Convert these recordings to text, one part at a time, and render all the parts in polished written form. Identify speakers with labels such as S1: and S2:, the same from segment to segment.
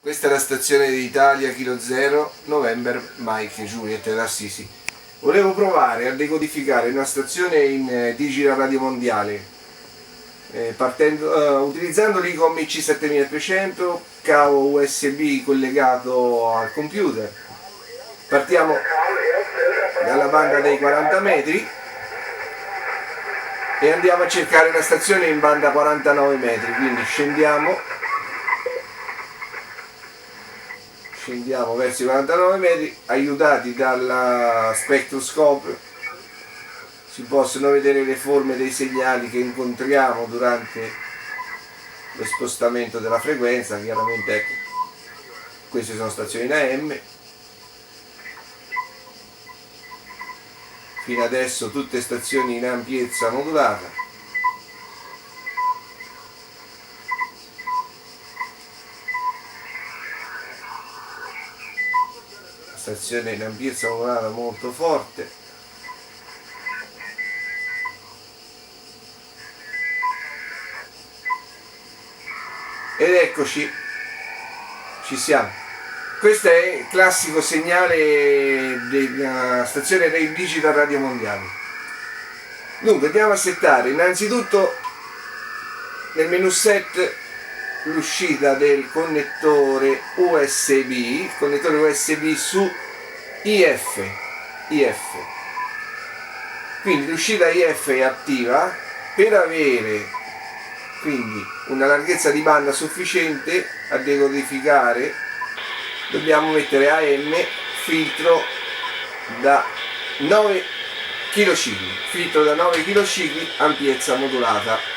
S1: Questa è la stazione d'Italia Kilo Zero, November Mike Juliet Assisi. Volevo provare a decodificare una stazione in Digital Radio Mondiale utilizzando l'ICOM IC7300, cavo USB collegato al computer. Partiamo dalla banda dei 40 metri e andiamo a cercare una stazione in banda 49 metri, quindi scendiamo verso i 49 metri, aiutati dalla spectroscope. Si possono vedere le forme dei segnali che incontriamo durante lo spostamento della frequenza. Chiaramente, ecco, queste sono stazioni in AM. Fino adesso tutte stazioni in ampiezza modulata. Stazione in ampiezza modulata molto forte. Ed eccoci, ci siamo. Questo è il classico segnale della stazione del Digital Radio Mondiale. Dunque andiamo a settare innanzitutto nel menu set l'uscita del connettore USB, su IF. Quindi l'uscita IF è attiva. Per avere quindi una larghezza di banda sufficiente a decodificare dobbiamo mettere AM filtro da 9 kHz, ampiezza modulata.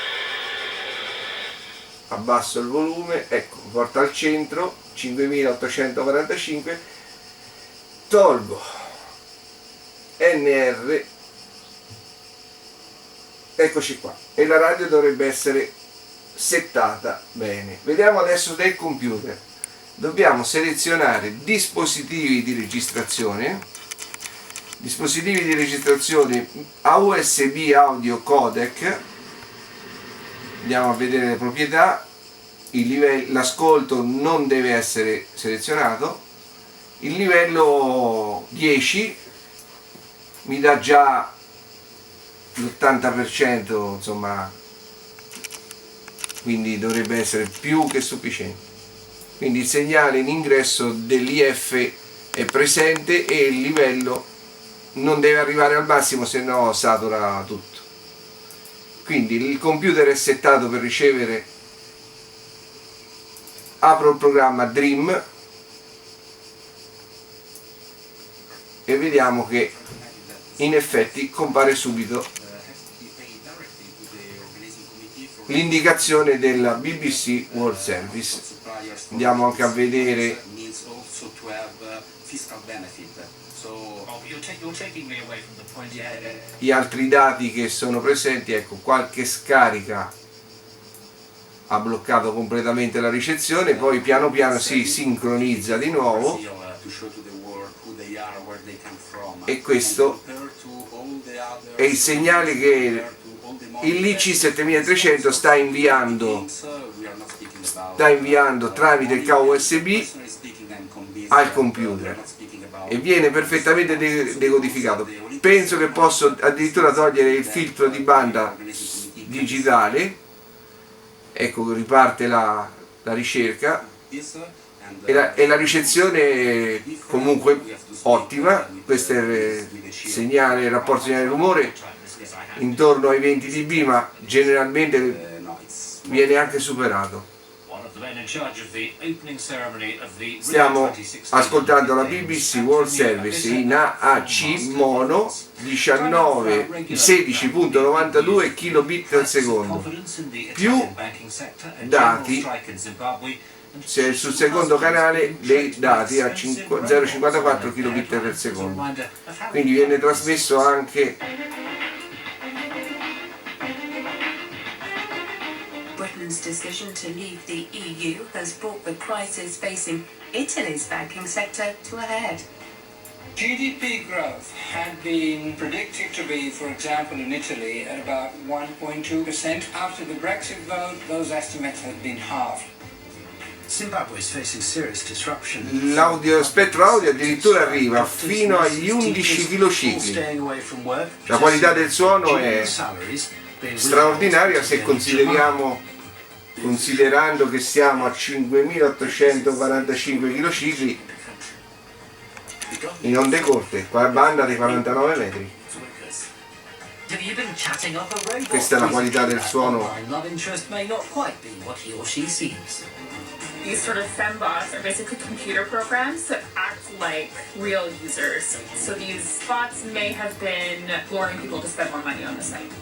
S1: Abbasso il volume, ecco, porta al centro, 5845, tolgo NR, eccoci qua, e la radio dovrebbe essere settata bene. Vediamo adesso del computer. Dobbiamo selezionare dispositivi di registrazione a USB audio codec. Andiamo a vedere le proprietà. L'ascolto non deve essere selezionato. Il livello 10 mi dà già l'80%, insomma, quindi dovrebbe essere più che sufficiente. Quindi il segnale in ingresso dell'IF è presente e il livello non deve arrivare al massimo, se no satura tutto. Quindi il computer è settato per ricevere. Apro il programma Dream e vediamo che in effetti compare subito l'indicazione della BBC World Service. Andiamo anche a vedere gli altri dati che sono presenti. Ecco, qualche scarica ha bloccato completamente la ricezione, poi piano piano si sincronizza di nuovo e questo è il segnale che il IC7300 sta inviando tramite il cavo USB al computer e viene perfettamente decodificato. Penso che posso addirittura togliere il filtro di banda digitale. Ecco, riparte la ricerca e la ricezione comunque ottima. Questo è il segnale, il rapporto segnale-rumore intorno ai 20 dB, ma generalmente viene anche superato. Stiamo ascoltando la BBC World Service in AAC mono 16.92 kilobit al secondo, più dati sul secondo canale dei dati a 0,54 kilobit per secondo. Quindi viene trasmesso anche
S2: Britain's decision to leave the EU has brought the crisis facing Italy's banking sector to a head.
S3: GDP growth had been predicted to be, for example, in Italy at about 1.2%. After the Brexit vote, those estimates have been halved.
S1: L'audio spettro audio addirittura arriva fino agli 11 kHz. La qualità del suono è straordinaria se considerando che siamo a 5845 kHz in onde corte, qua banda dei 49 metri. Questa è la qualità del suono.
S4: These sort of fembots are basically computer programs that act like real users. So these bots may have been luring people to spend more money on the site.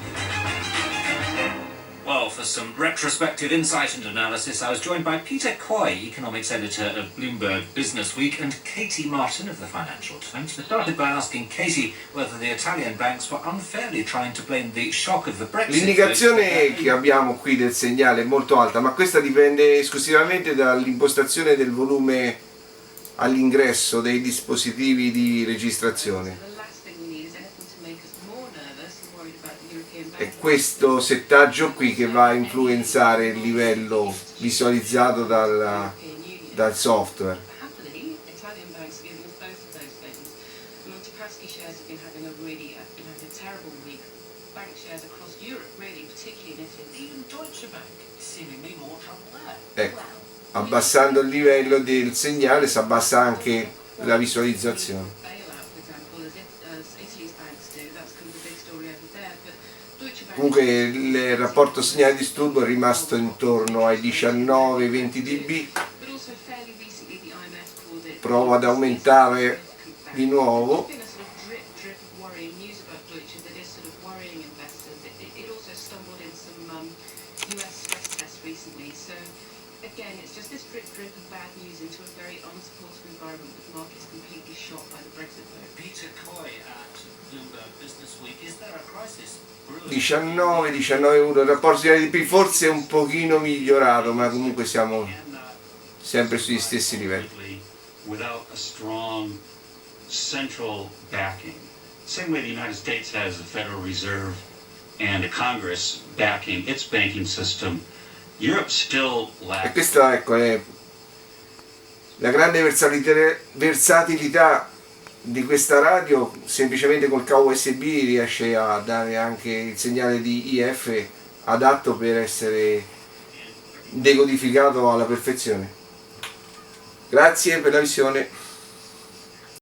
S5: Well, for some retrospective insight and analysis, I was joined by Peter Coy, economics editor of Bloomberg Businessweek, and Katie Martin of the Financial Times. I started by asking Katie whether the Italian banks were unfairly trying to blame the shock of the Brexit.
S1: L'indicazione che abbiamo qui del segnale è molto alta, ma questa dipende esclusivamente dall'impostazione del volume all'ingresso dei dispositivi di registrazione. È questo settaggio qui che va a influenzare il livello visualizzato dal software. Ecco, abbassando il livello del segnale si abbassa anche la visualizzazione. Comunque il rapporto segnale disturbo è rimasto intorno ai 19-20 dB. Provo ad aumentare di nuovo.
S5: Peter Coy at Bloomberg Businessweek, is there a crisis?
S1: 19,1, il rapporto segnale DP forse è un pochino migliorato, ma comunque siamo sempre sugli stessi livelli.
S6: Without a strong central backing, same way the United States has a Federal Reserve and a Congress backing its banking system, Europe still lacks.
S1: E questa, ecco, è la grande versatilità di questa radio. Semplicemente col cavo USB riesce a dare anche il segnale di IF adatto per essere decodificato alla perfezione. Grazie per la visione.